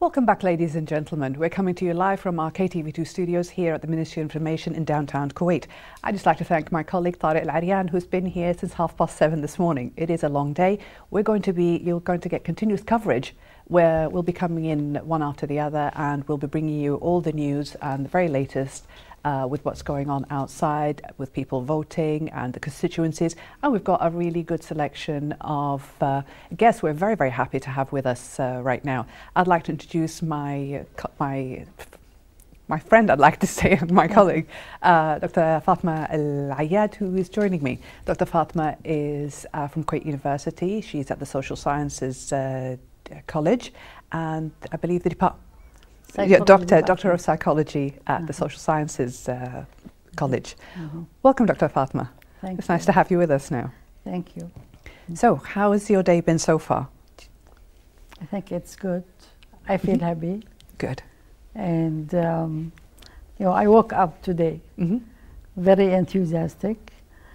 Welcome back, ladies and gentlemen. We're coming to you live from our KTV2 studios here at the Ministry of Information in downtown Kuwait. I'd just like to thank my colleague Counsel Al-Ajeel, who's been here since 7:30 this morning. It is a long day. You're going to get continuous coverage where we'll be coming in one after the other, and we'll be bringing you all the news and the very latest with what's going on outside, with people voting and the constituencies. And we've got a really good selection of guests we're very, very happy to have with us right now. I'd like to introduce my friend, I'd like to say, my colleague, Dr. Fatima Al-Ajeel, who is joining me. Dr. Fatima is from Kuwait University. She's at the Social Sciences College, and I believe the department. Doctor of Psychology at the Social Sciences College. Welcome, Dr. Fatima. Thank you. It's nice to have you with us now. Thank you. So, how has your day been so far? I think it's good. I feel happy. Good. And, I woke up today very enthusiastic.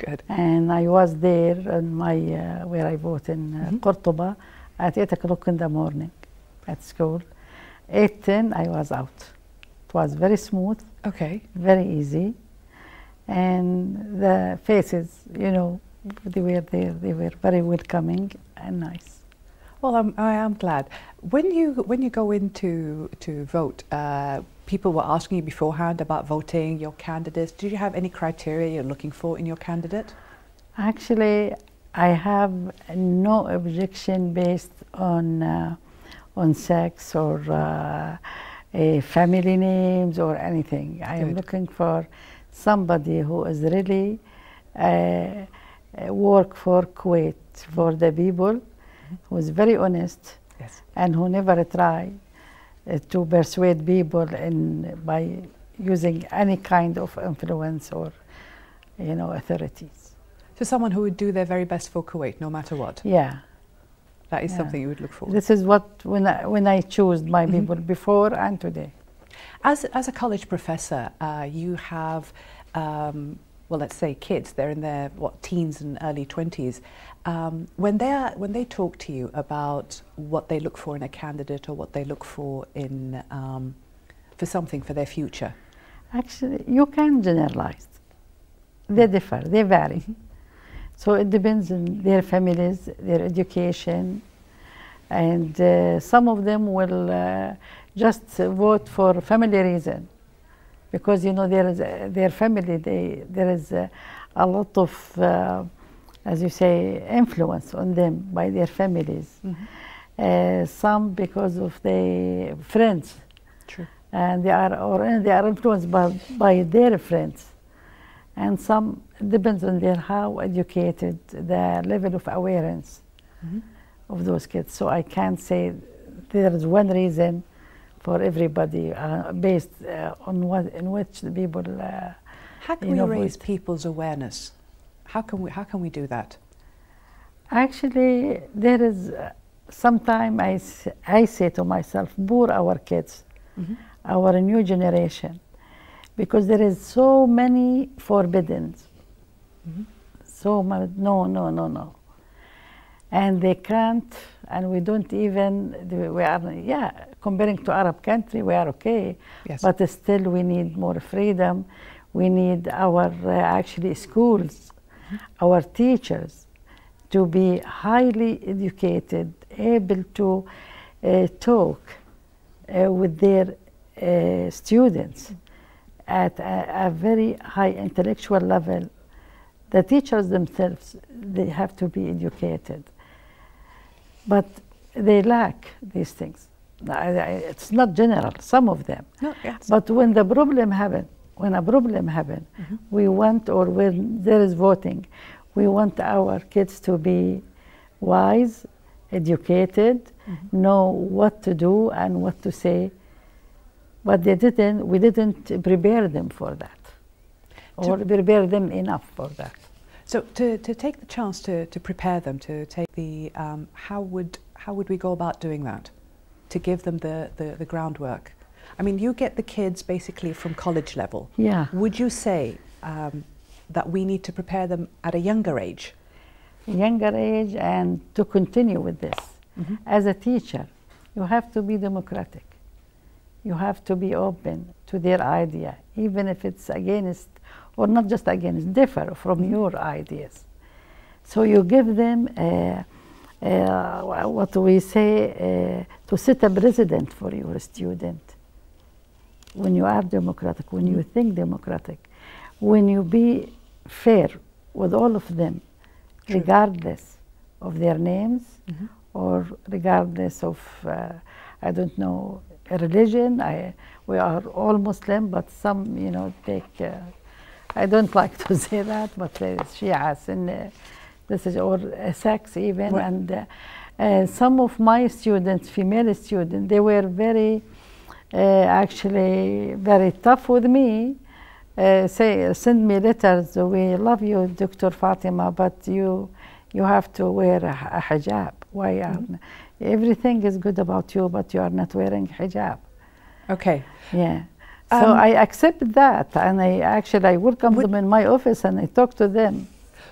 Good. And I was there in where I vote in Cordoba at 8 o'clock in the morning at school. 8:10 I was out. It was very smooth. Okay. Very easy. And the faces, they were there. They were very welcoming and nice. Well, I am glad. When you go in to vote, people were asking you beforehand about voting your candidates. Do you have any criteria you're looking for in your candidate? Actually, I have no objection based on sex or family names or anything. I am looking for somebody who is really work for Kuwait, for the people, who is very honest, and who never try to persuade people by using any kind of influence or authorities. So someone who would do their very best for Kuwait, no matter what. Yeah. That is something you would look for. This is what when I choose my people before and today. As a college professor, you have, well, let's say kids. They're in their teens and early 20s. When they talk to you about what they look for in a candidate or what they look for in for something for their future. Actually, you can generalize. They differ. They vary. So it depends on their families, their education, and some of them will just vote for family reason, because there is their family. There is a lot of, as you say, influence on them by their families. Some because of their friends, and they are influenced by their friends. And some depends on how educated, the level of awareness of those kids. So I can't say there is one reason for everybody based on in which the people. How can we raise people's awareness? How can we do that? Actually, there is sometimes I say to myself, poor our kids, our new generation. Because there is so many forbiddens, so much, no. And they can't, and we don't even, we are, comparing to Arab country, we are okay. Yes. But still we need more freedom. We need our, actually, schools, our teachers to be highly educated, able to talk with their students at a very high intellectual level. The teachers themselves, they have to be educated. But they lack these things. It's not general, some of them. No, yes. But when a problem happens, we want, or when there is voting, we want our kids to be wise, educated, know what to do and what to say. But we didn't prepare them for that, or prepare them enough for that. So to take the chance to prepare them, to take the, how would we go about doing that? To give them the groundwork? I mean, you get the kids basically from college level. Yeah. Would you say that we need to prepare them at a younger age? Younger age, and to continue with this. As a teacher, you have to be democratic. You have to be open to their idea, even if it's against, or not just against, differ from your ideas. So you give them, what we say, to set a precedent for your student. When you are democratic, when you think democratic, when you be fair with all of them, True. regardless of their names, or regardless of, I don't know, a religion. We are all Muslim, but some, you know, take, I don't like to say that, but Shias, and this is, or sex even. Right. And some of my students, female students, they were very, actually very tough with me. Send me letters, we love you, Dr. Fatima, but you have to wear a hijab. Why? Everything is good about you, but you are not wearing hijab. Okay. Yeah. So I accept that, and I welcome them in my office, and I talk to them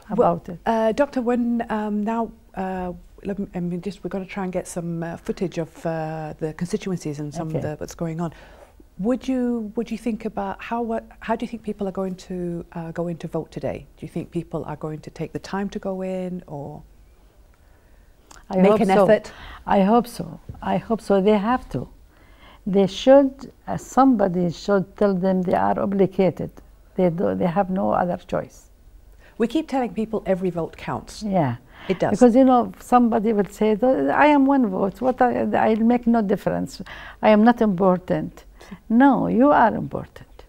about it. Doctor, when now, we're going to try and get some footage of the constituencies and some of what's going on. Would you think about how do you think people are going to go in to vote today? Do you think people are going to take the time to go in, or make an effort? I hope so. I hope so. They have to. They should. Somebody should tell them they are obligated. They have no other choice. We keep telling people every vote counts. Yeah, it does. Because, you know, somebody will say, I am one vote. I'll make no difference. I am not important. No, you are important,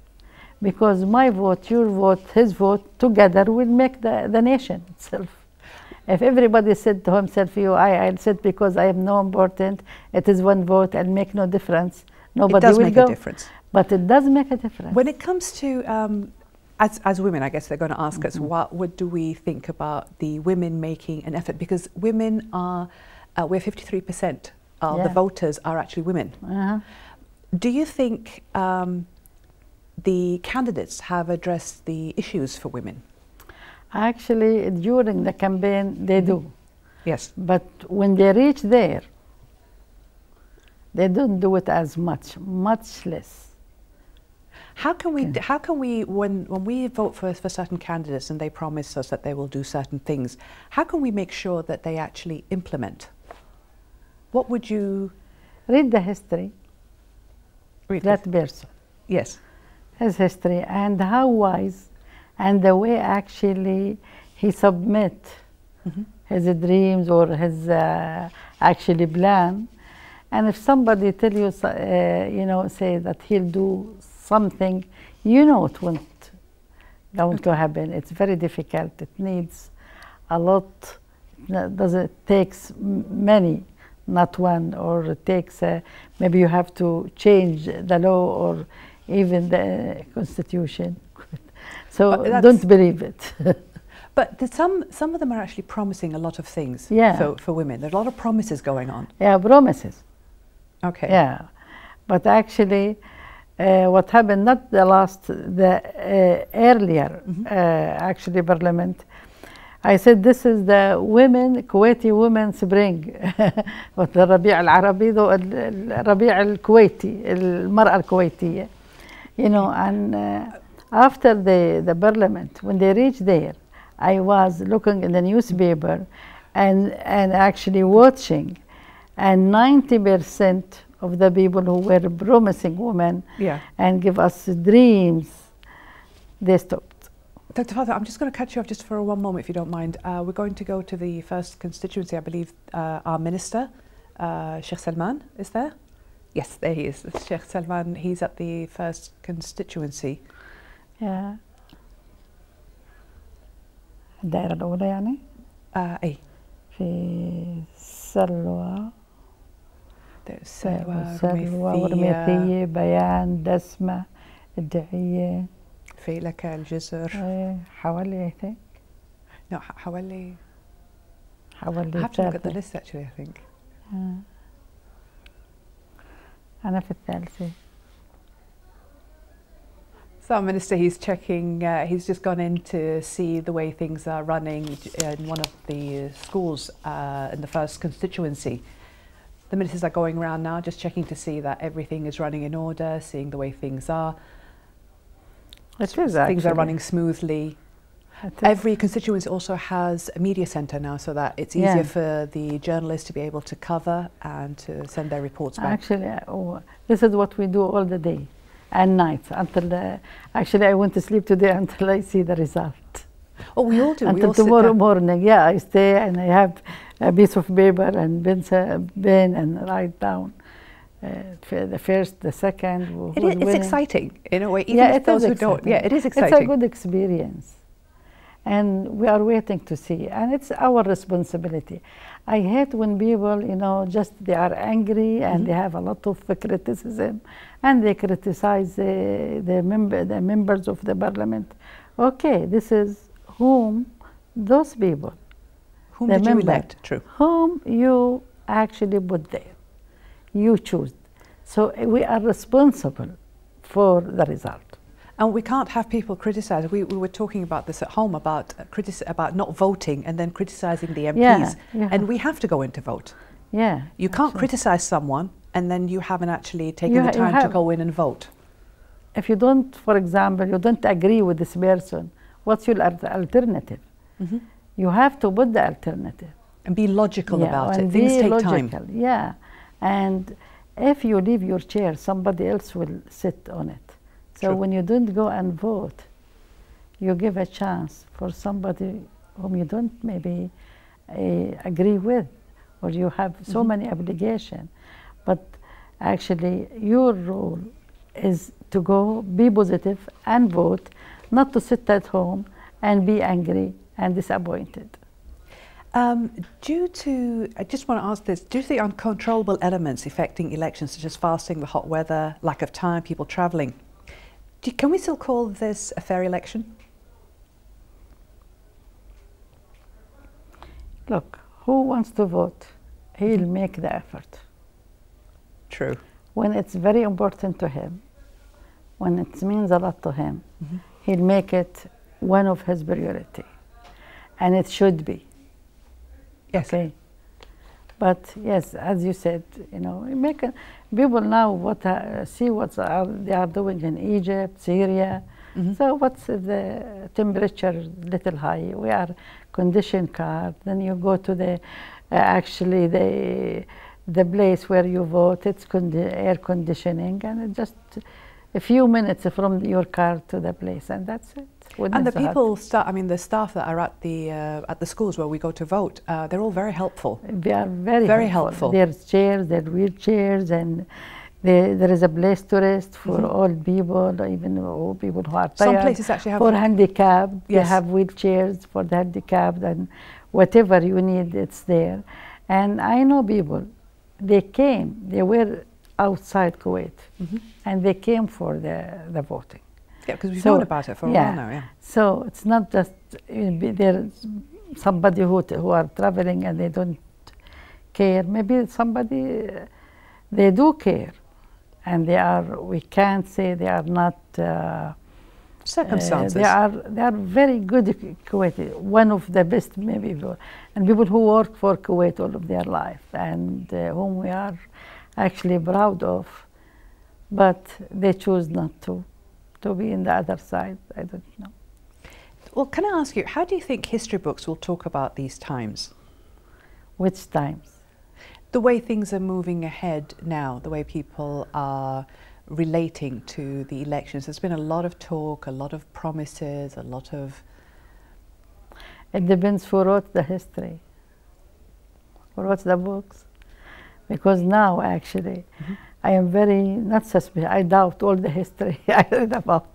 because my vote, your vote, his vote, together will make the nation itself. If everybody said to himself, I'll sit because I am no important, it is one vote, and make no difference, nobody will go. It does make a difference. But it does make a difference. When it comes to, as women, I guess they're going to ask us, what do we think about the women making an effort? Because women are, we're 53% of the voters are actually women. Do you think the candidates have addressed the issues for women? Actually, during the campaign, they do. Yes. But when they reach there, they don't do it as much less. How can we, when we vote for certain candidates and they promise us that they will do certain things, how can we make sure that they actually implement? What would you... Read the history. That person. Yes. His history and how wise, and the way actually he submit his dreams or his actually plan. And if somebody tell you, you know, say that he'll do something, you know it won't going to happen. It's very difficult. It needs a lot. It takes many. Not one, or it takes, maybe you have to change the law or even the constitution. So don't believe it. But some of them are actually promising a lot of things for women. There's a lot of promises going on. Yeah, promises. Okay. Yeah, but actually what happened, not the last, the earlier actually parliament, I said this is the Kuwaiti women spring. الربيع العربي الربيع الكويتي المرأة الكويتية. You know, and after the parliament, when they reached there, I was looking in the newspaper and actually watching, and 90% of the people who were promising women and give us dreams, they stopped. Dr. Fatima, I'm just going to cut you off just for one moment, if you don't mind. We're going to go to the first constituency. I believe our minister, Sheikh Salman, is there? Yes, there he is. Sheikh Salman, he's at the first constituency. Yeah. الدائرة الأولى يعني؟ أي. في سلوى. سلوى ورميثية، بيان، دسمة، الدعية. في لك الجزر. حوالي, I think. No, حوالي. I have to look at the list actually, I think. أنا في الثالثة. So, Minister, he's checking, he's just gone in to see the way things are running in one of the schools in the first constituency. The ministers are going around now just checking to see that everything is running in order, seeing the way things are. Things are running smoothly. Every constituency also has a media centre now, so that it's easier for the journalists to be able to cover and to send their reports back. Actually, this is what we do all the day and night until actually I went to sleep today until I see the result. Oh, we all do. Until tomorrow morning, I stay and I have a piece of paper and pen and write down the first, the second. It's exciting in a way, even if those who don't. Yeah, it is exciting. It's a good experience. And we are waiting to see, and it's our responsibility. I hate when people, just they are angry and they have a lot of criticism, and they criticize the members of the parliament. Okay, this is those people. Whom did you elect? True. Whom you actually put there. You choose. So we are responsible for the result. And we can't have people criticise. We were talking about this at home about not voting and then criticising the MPs. And we have to go in to vote. Yeah. You can't criticise someone and then you haven't actually taken the time to go in and vote. If you don't, for example, you don't agree with this person, what's your alternative? You have to put the alternative. And be logical about it. Things take time. Yeah. And if you leave your chair, somebody else will sit on it. So when you don't go and vote, you give a chance for somebody whom you don't maybe agree with, or you have so many obligations. But actually, your role is to go, be positive and vote, not to sit at home and be angry and disappointed. I just want to ask this, due to the uncontrollable elements affecting elections, such as fasting, the hot weather, lack of time, people travelling, can we still call this a fair election? Look, who wants to vote, he'll make the effort. True. When it's very important to him, when it means a lot to him, he'll make it one of his priority. And it should be. Yes. Okay. But yes, as you said, people now see what they are doing in Egypt, Syria. So what's the temperature little high? We are condition card. Then you go to the the place where you vote. It's air conditioning, and it's just a few minutes from your car to the place, and that's it. And the people, the staff that are at the schools where we go to vote, they're all very helpful. They are very helpful. There's chairs, there's wheelchairs, and there is a place to rest for old people, even people who are tired. Some places actually have... For handicapped, they have wheelchairs for the handicapped, and whatever you need, it's there. And I know people, they were outside Kuwait, and they came for the voting. Yeah, because we've known about it for a while now, So it's not just there's somebody who are traveling and they don't care. Maybe somebody, they do care. And we can't say they are not... circumstances. They are very good Kuwaiti, one of the best maybe. And people who work for Kuwait all of their life, and whom we are actually proud of. But they choose not to be in the other side. I don't know. Well, can I ask you, how do you think history books will talk about these times? Which times? The way things are moving ahead now, the way people are relating to the elections. There's been a lot of talk, a lot of promises, a lot of... It depends who wrote the history, who wrote the books. Because now, actually, I am very not suspicious. I doubt all the history I read about.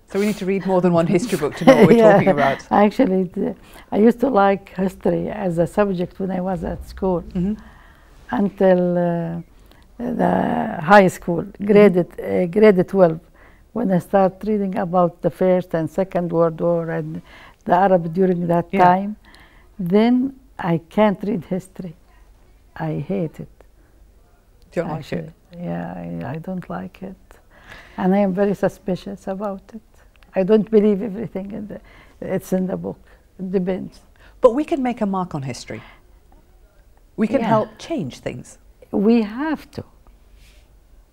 So we need to read more than one history book to know what we're talking about. Actually, I used to like history as a subject when I was at school until the high school, grade 12, when I started reading about the First and Second World War and the Arab during that time. Then I can't read history. I hate it. You don't like it? Yeah, I don't like it. And I am very suspicious about it. I don't believe everything it's in the book. It depends. But we can make a mark on history. We can help change things. We have to.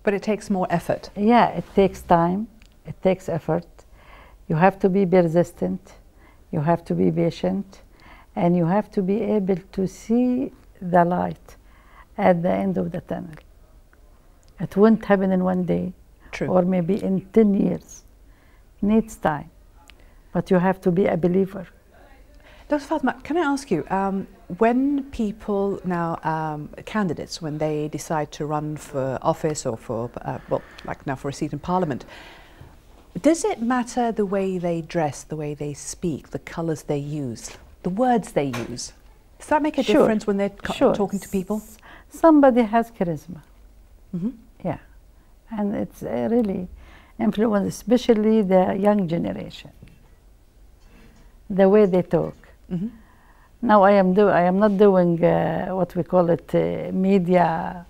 But it takes more effort. Yeah, it takes time, it takes effort. You have to be persistent, you have to be patient, and you have to be able to see the light at the end of the tunnel. It won't happen in one day. True. Or maybe in 10 years. It needs time. But you have to be a believer. Dr. Fatima, can I ask you, when people now, candidates, when they decide to run for office or for, well, like now for a seat in Parliament, does it matter the way they dress, the way they speak, the colours they use, the words they use? Does that make a difference when they're talking to people? Somebody has charisma. Mm-hmm. Yeah. And it's really influence, especially the young generation. The way they talk. Mm-hmm. Now I am not doing what we call it media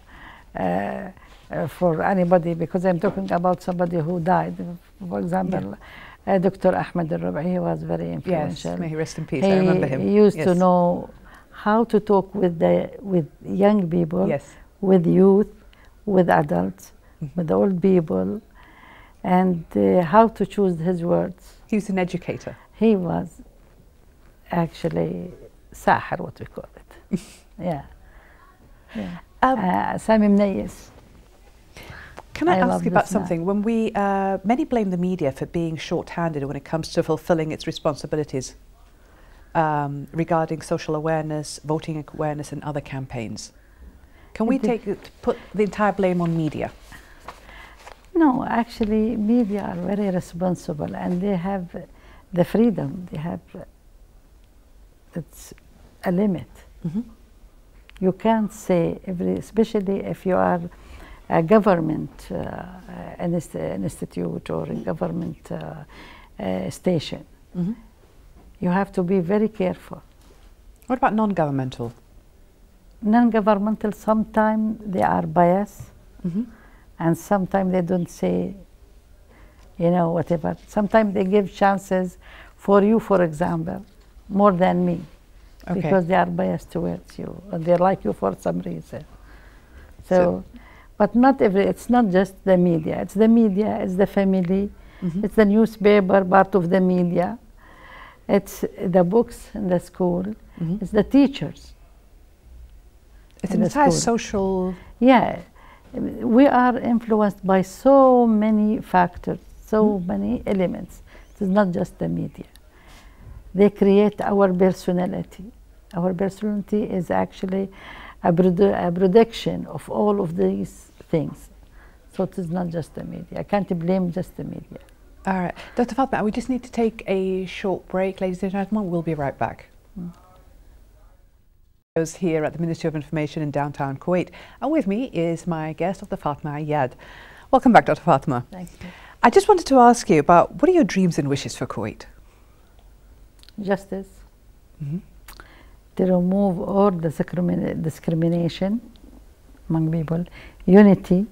for anybody, because I'm talking about somebody who died. For example, Dr. Ahmed Al-Ajeel, he was very influential. Yes, may he rest in peace. I remember him. He used to know how to talk with young people, with youth, with adults, with old people, and how to choose his words. He was an educator. He was actually sahir, what we call it. Sami Mnayes. Can I ask you about something? When we, many blame the media for being short-handed when it comes to fulfilling its responsibilities regarding social awareness, voting awareness and other campaigns. Can we put the entire blame on media? No, actually media are very responsible and they have the freedom, they have, it's a limit. Mm-hmm. You can't say, especially if you are a government institute or a government station. Mm-hmm. You have to be very careful. What about non-governmental? Non-governmental, sometimes they are biased, and sometimes they don't say, you know, whatever. Sometimes they give chances for you, for example, more than me, because they are biased towards you, and they like you for some reason. So but not it's not just the media. It's the media, it's the family, it's the newspaper, part of the media. It's the books in the school, it's the teachers. It's an entire social... Yeah, we are influenced by so many factors, so many elements. It's not just the media. They create our personality. Our personality is actually a production of all of these things. So it is not just the media. I can't blame just the media. All right. Dr. Fatima, we just need to take a short break, ladies and gentlemen. We'll be right back. Here at the Ministry of Information in downtown Kuwait. And with me is my guest, Dr. Fatima Ayad. Welcome back, Dr. Fatima. Thank you. I just wanted to ask you about, what are your dreams and wishes for Kuwait? Justice. To remove all the discrimination among people, unity,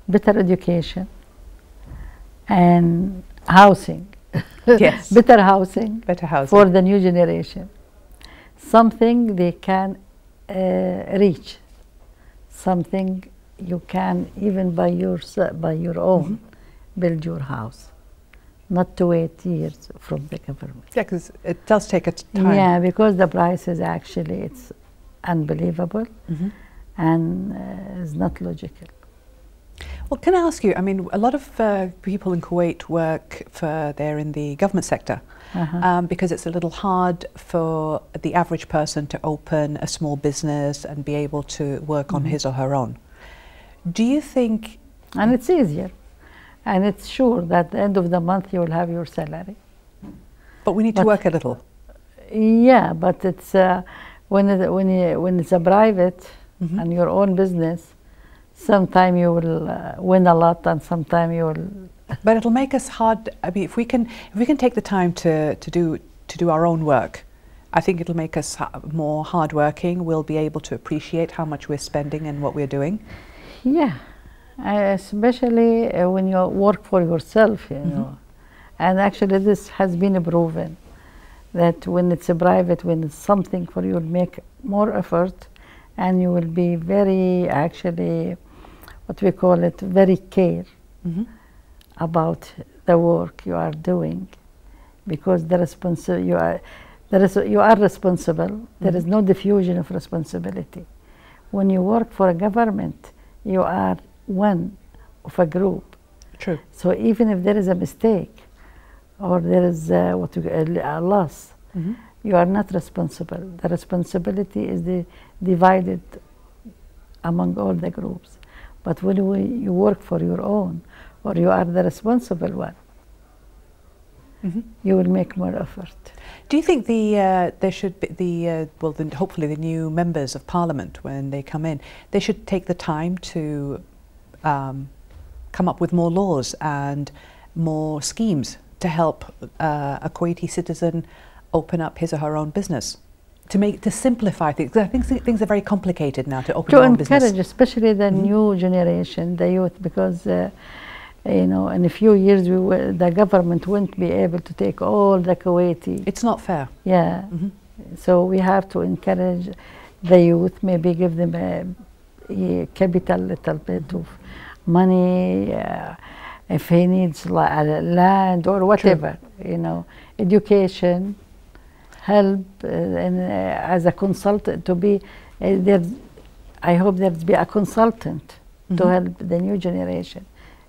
better education, and housing. Yes. Better housing. Better housing. For the new generation. Something they can reach. Something you can, even by your own, build your house. Not to wait years from the government. Yeah, because it does take a time. Yeah, because the price is actually, it's unbelievable and it's not logical. Well, can I ask you, I mean, a lot of people in Kuwait work they're in the government sector because it's a little hard for the average person to open a small business and be able to work on his or her own. Do you think... And it's easier. And it's sure that at the end of the month you will have your salary. But we need to work a little. Yeah, but it's when it's a private and your own business, sometime you will win a lot, and sometime you will. But it'll make us hard. I mean, if we can take the time to do our own work, I think it'll make us more hardworking. We'll be able to appreciate how much we're spending and what we're doing. Yeah. Especially when you work for yourself, you know. And actually this has been proven that when it's a private, when it's something for you, make more effort and you will be very, actually, what we call it, very care about the work you are doing, because you are responsible. There is no diffusion of responsibility. When you work for a government, you are one of a group. True. So even if there is a mistake or there is a loss, you are not responsible. The responsibility is divided among all the groups. But when you work for your own, or you are the responsible one, you will make more effort. Do you think there should be hopefully the new members of Parliament, when they come in, they should take the time to come up with more laws and more schemes to help a Kuwaiti citizen open up his or her own business, to simplify things? I think things are very complicated now to open your own business. To encourage, especially the new generation, the youth, because you know, in a few years the government won't be able to take all the Kuwaiti. It's not fair. Yeah. So we have to encourage the youth, maybe give them a capital, little bit of money, if he needs land or whatever. True. You know, education, help, and as a consultant to be there. I hope there to be a consultant to help the new generation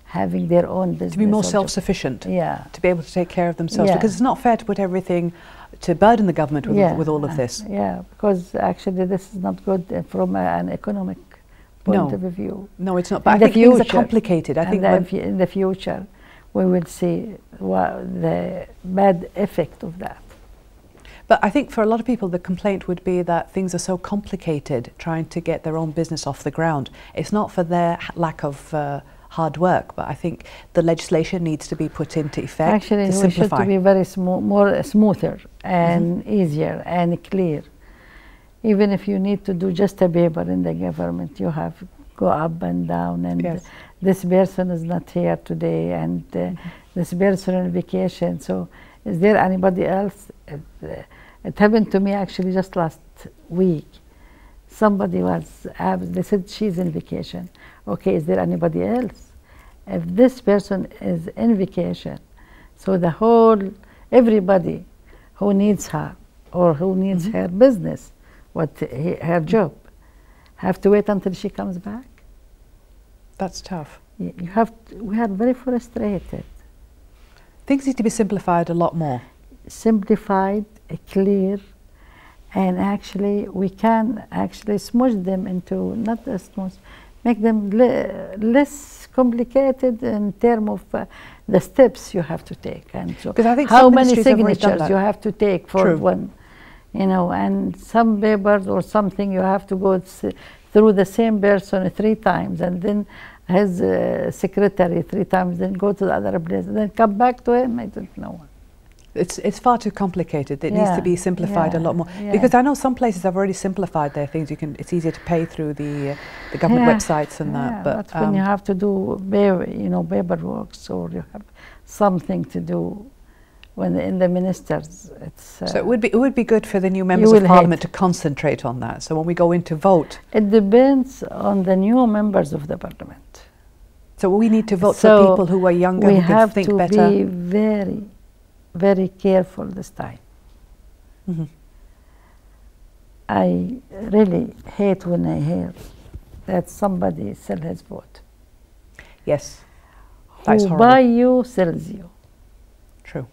having their own business. To be more self-sufficient. Yeah. To be able to take care of themselves. Yeah. Because it's not fair to put everything, to burden the government with all of this. Yeah, because actually this is not good from an economic point of view. No, it's not. But I think things are complicated. I think in the future we will see the bad effect of that. But I think for a lot of people the complaint would be that things are so complicated trying to get their own business off the ground. It's not for their lack of hard work, but I think the legislation needs to be put into effect. Actually, to we should be very more smoother and easier and clear. Even if you need to do just a paper in the government, you have to go up and down, and this person is not here today, and this person on vacation. So, is there anybody else? It happened to me actually just last week. Somebody they said she's in vacation. Okay, is there anybody else? If this person is in vacation, so everybody who needs her or who needs her business, her job, have to wait until she comes back. That's tough. We are very frustrated. Things need to be simplified a lot more. Simplified, clear, and actually we can actually smush them into, not a smush, make them less complicated in terms of the steps you have to take, and so how many signatures you have to take for one, you know, and some papers or something you have to go through the same person 3 times, and then his secretary 3 times, then go to the other place, and then come back to him. I don't know. It's far too complicated. It needs to be simplified a lot more. Because I know some places have already simplified their things. It's easier to pay through the government websites and that. But when you have to do paperwork, or you have something to do when in the ministers, so it would be good for the new members of Parliament to concentrate on that. So when we go in to vote, it depends on the new members of the Parliament. So we need to vote for people who are younger, who can think better. We have to be very careful this time. I really hate when I hear that somebody sells his vote. Yes, that's horrible. Who buy you sells you. True.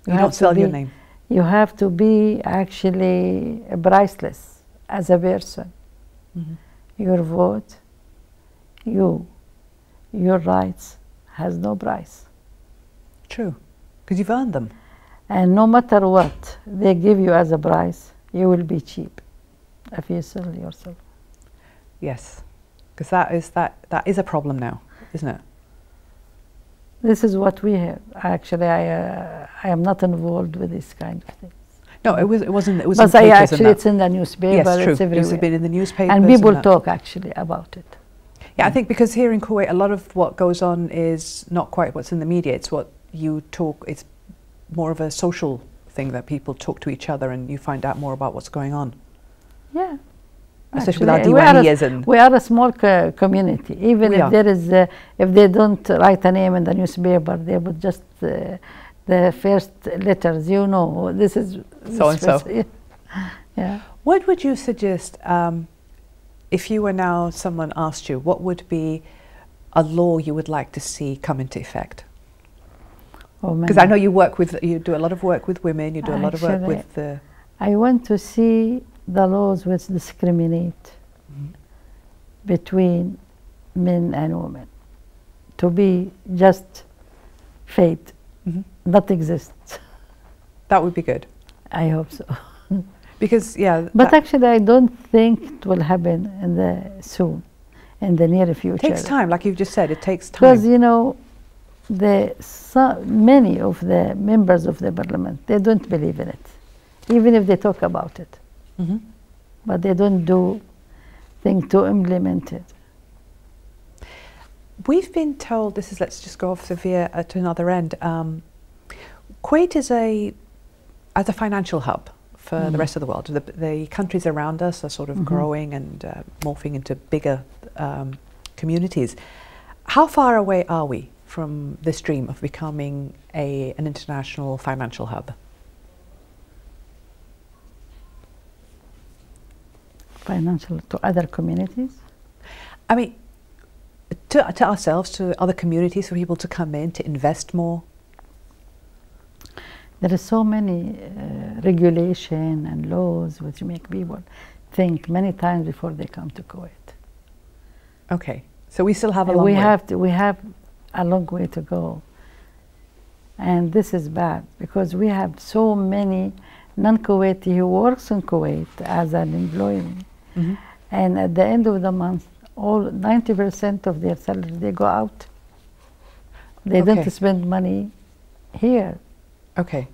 You don't sell your name. You have to be actually priceless as a person. Your vote, your rights has no price. True. Because you've earned them. And no matter what they give you as a price, you will be cheap if you sell yourself. Yes, because that is a problem now, isn't it? This is what we have. Actually, I am not involved with this kind of things. No, it wasn't. It was. But actually, it's in the newspaper. Yes, true. It's everywhere. It's been in the newspaper. And people talk actually about it. Yeah, I think because here in Kuwait, a lot of what goes on is not quite what's in the media. It's what you talk. It's more of a social thing that people talk to each other, and you find out more about what's going on. Yeah, especially with our diwaniyas. We are a small community. Even if there is, if they don't write a name in the newspaper, they would just the first letters. You know, this is so and so. Yeah. What would you suggest if you were now, someone asked you, what would be a law you would like to see come into effect? Because I know you do a lot of work with women, you do a lot of work with the... I want to see the laws which discriminate between men and women to be just fate, not exist. That would be good. I hope so. Because, yeah. But actually, I don't think it will happen soon, in the near future. It takes time, like you've just said, it takes time. Because, you know, many of the members of the parliament, they don't believe in it, even if they talk about it. But they don't do things to implement it. We've been told, let's just go off severe to another end. Kuwait is as a financial hub for the rest of the world. The countries around us are sort of growing and morphing into bigger communities. How far away are we from this dream of becoming an international financial hub? Financial to other communities? I mean, to ourselves, to other communities, for people to come in, to invest more? There is so many regulation and laws which make people think many times before they come to Kuwait. Okay, so we still have a long way. We have a long way to go, and this is bad because we have so many non-Kuwaiti who works in Kuwait as an employee, and at the end of the month, 90% of their salary they go out. They don't spend money here. Okay.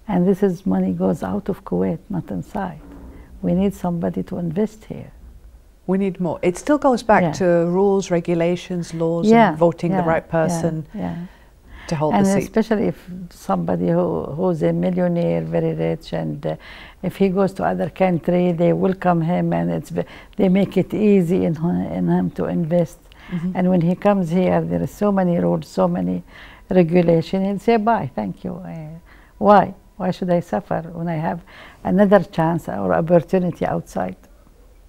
And this money goes out of Kuwait, not inside. We need somebody to invest here. We need more. It still goes back to rules, regulations, laws, and voting the right person to hold the seat. And especially if somebody who's a millionaire, very rich, and if he goes to other country, they welcome him and they make it easy in him to invest. And when he comes here, there are so many rules, so many regulation, he'll say, bye, thank you. Why? Why should I suffer when I have another chance or opportunity outside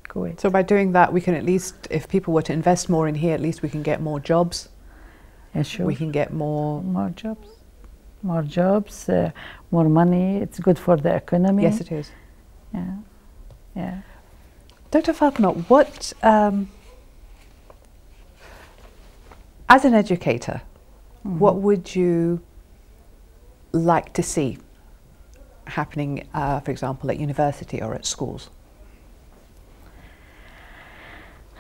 Kuwait? So by doing that, we can at least, if people were to invest more in here, at least we can get more jobs. Yeah, sure. We can get more jobs. More jobs, more money. It's good for the economy. Yes, it is. Yeah, yeah. Dr. Fatima, what, as an educator, what would you like to see happening, for example, at university or at schools?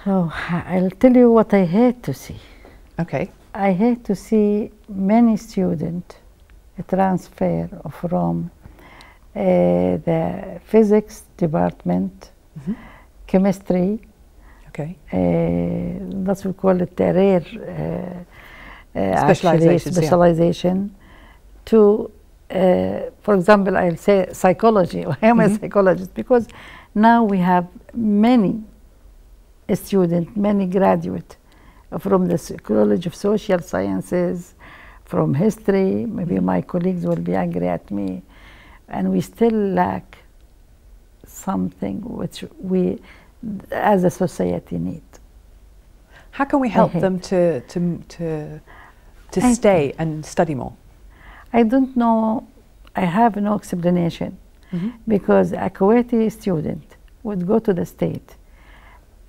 Oh, I'll tell you what I hate to see. Okay. I hate to see many students transfer from the physics department, chemistry. Okay. That's we call it the rare. Specialization to, for example, I'll say psychology. I am a psychologist because now we have many students, many graduates from the College of Social Sciences, from history. Maybe my colleagues will be angry at me, and we still lack something which we, as a society, need. How can we help them to stay and study more? I don't know. I have no explanation because a Kuwaiti student would go to the state,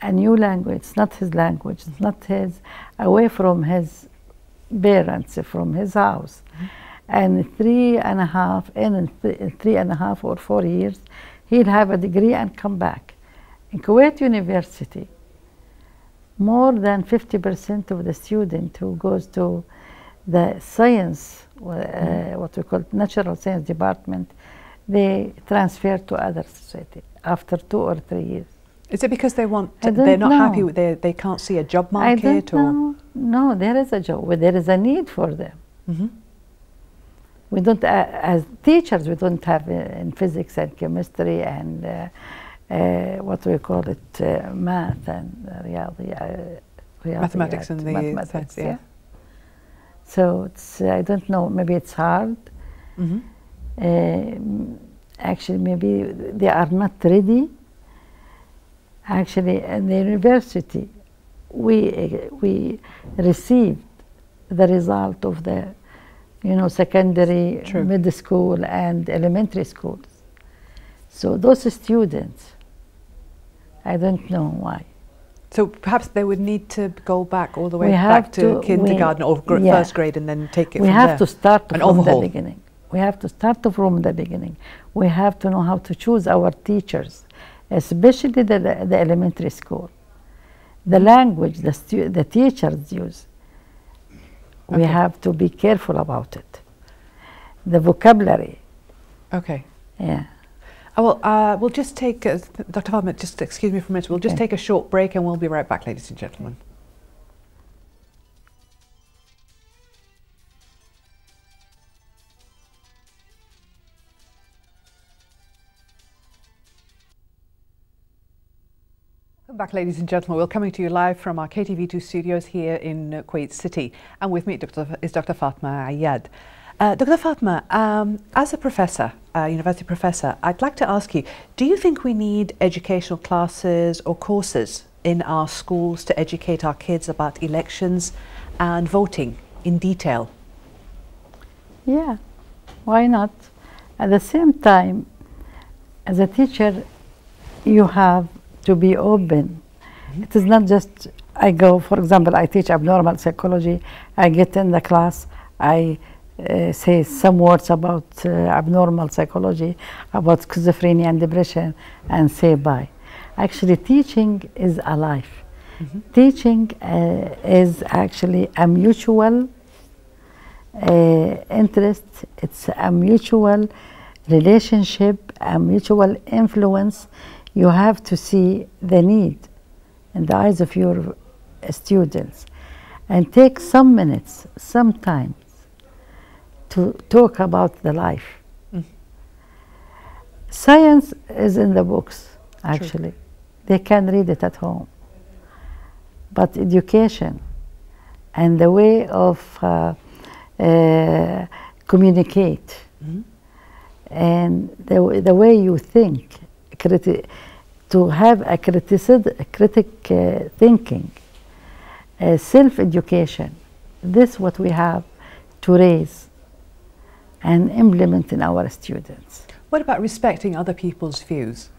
a new language, it's not his language, it's not his, away from his parents, from his house, and 3.5 or 4 years, he'll have a degree and come back. In Kuwait University, more than 50% of the student who goes to the science, what we call natural science department, they transfer to other society after 2 or 3 years. Is it because they're not happy with they can't see a job market? I don't know. No, there is a job. There is a need for them. We don't, as teachers, we don't have in physics and chemistry and what we call it, math and mathematics and the mathematics, science, yeah. So it's, I don't know, maybe it's hard. Actually, maybe they are not ready. Actually, in the university, we received the result of the, secondary, middle school, and elementary schools. So those students, I don't know why. So perhaps they would need to go back all the way back to kindergarten or first grade and then take it from there. We have to start from the beginning. We have to start from the beginning. We have to know how to choose our teachers, especially the elementary school. The language the teachers use, we have to be careful about it. The vocabulary. Okay. Yeah. Well, we'll just take, Dr. Fatima, just excuse me for a minute. We'll just take a short break and we'll be right back, ladies and gentlemen. Welcome back, ladies and gentlemen. We're coming to you live from our KTV2 studios here in Kuwait City. And with me is Dr. Fatima Al-Ajeel. Dr. Fatima, as a professor, university professor, I'd like to ask you, do you think we need educational classes or courses in our schools to educate our kids about elections and voting in detail? Yeah, why not? At the same time, as a teacher, you have to be open. It is not just, I go, for example, I teach abnormal psychology, I get in the class, I say some words about abnormal psychology, about schizophrenia and depression, and say bye. Actually, teaching is a life. Teaching is actually a mutual interest, it's a mutual relationship, a mutual influence. You have to see the need in the eyes of your students and take some minutes, some time to talk about the life. Science is in the books, actually. They can read it at home. But education and the way of communicate and the way you think, to have a critic thinking, self-education, this is what we have to raise and implement in our students. What about respecting other people's views?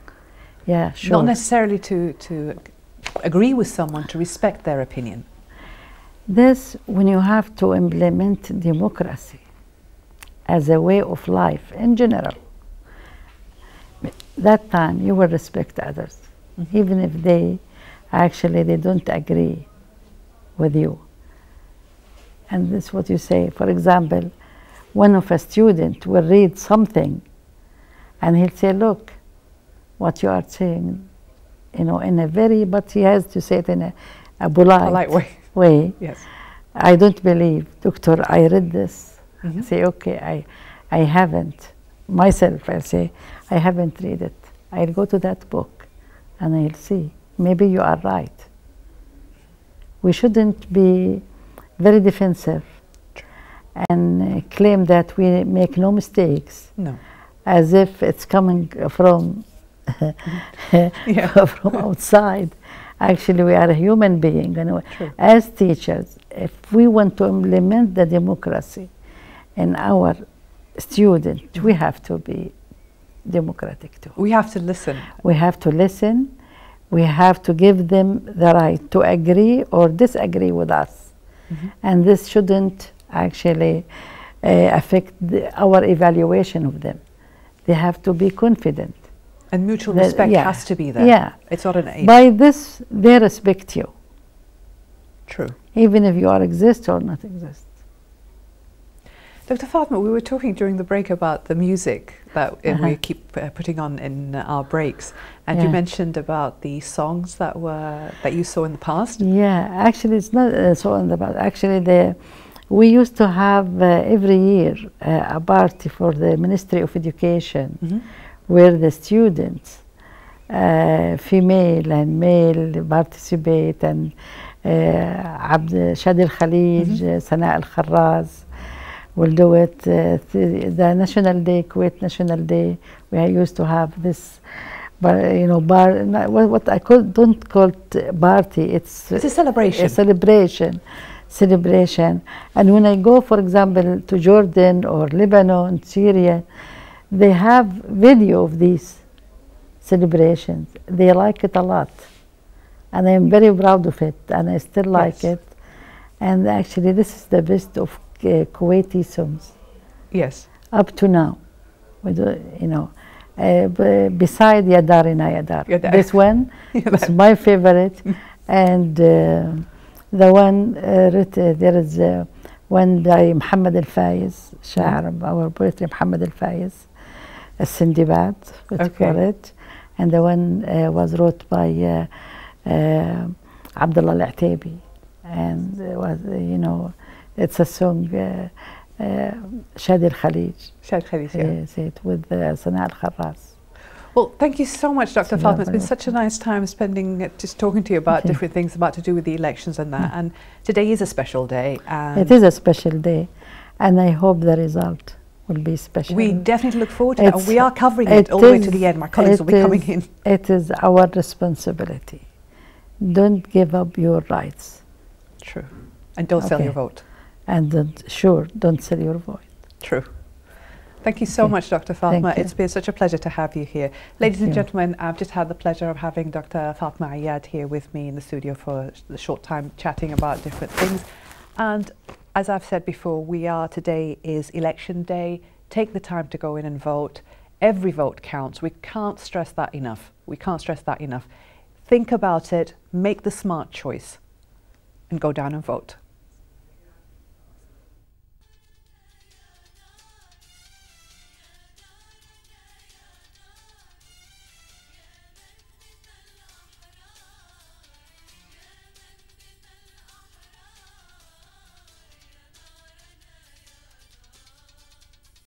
Yeah, sure. Not necessarily to agree with someone, to respect their opinion. This, when you have to implement democracy as a way of life in general, that time you will respect others, even if they don't agree with you. And this is what you say. For example, one of a student will read something and he'll say, look, what you are saying, in a very, but he has to say it in a polite way. Yes. I don't believe, doctor, I read this. I say, okay, I haven't. Myself, I'll say, I haven't read it. I'll go to that book and I'll see. Maybe you are right. We shouldn't be very defensive and claim that we make no mistakes. No. As if it's coming from from outside. Actually, we are a human being. As teachers, if we want to implement the democracy in our students, we have to be democratic too. We have to listen. We have to listen. We have to give them the right to agree or disagree with us. And this shouldn't actually affect our evaluation of them. They have to be confident. And mutual respect has to be there. Yeah. It's not an age. By this, they respect you. True. Even if you are exist or not exist. Dr. Fatima, we were talking during the break about the music that we keep putting on in our breaks, and you mentioned about the songs that you saw in the past. Yeah, actually, it's not so in the past. Actually, we used to have every year a party for the Ministry of Education, where the students female and male participate, and Shadi Al-Khalij, Sana Al-Kharraz will do it. The National Day, Kuwait National Day, we used to have this, you know, what I don't call it party. It's a celebration. A celebration. And when I go, for example, to Jordan or Lebanon, Syria, they have video of these celebrations. They like it a lot, and I am very proud of it, and I still like it. And actually, this is the best of Kuwaiti songs. Yes. Up to now, you know, beside Ya Darina Ya Dar. This one is my favorite, and the one there is one by Muhammad Al-Faiz, شاعر, our poetry Muhammad Al-Faiz, السندباد, let's call it. And the one was wrote by Abdullah Al-Atabi, and was, you know, it's a song, Shadi Al-Khalij. Shadi Al-Khalij, yes, it with Sana Al-Kharraz. Well, thank you so much, Dr. Fatima. It's been such a nice time spending just talking to you about different things about to do with the elections and that. And today is a special day. And it is a special day, and I hope the result will be special. We definitely look forward to that. And we are covering it all the way to the end. My colleagues will be coming in. It is our responsibility. Don't give up your rights. True. And don't sell your vote. And don't sell your vote. True. Thank you so much, Dr. Fatima. It's been such a pleasure to have you here. Ladies and gentlemen, I've just had the pleasure of having Dr. Fatima Ayad here with me in the studio for a short time chatting about different things. And as I've said before, today is election day. Take the time to go in and vote. Every vote counts. We can't stress that enough. We can't stress that enough. Think about it, make the smart choice, and go down and vote.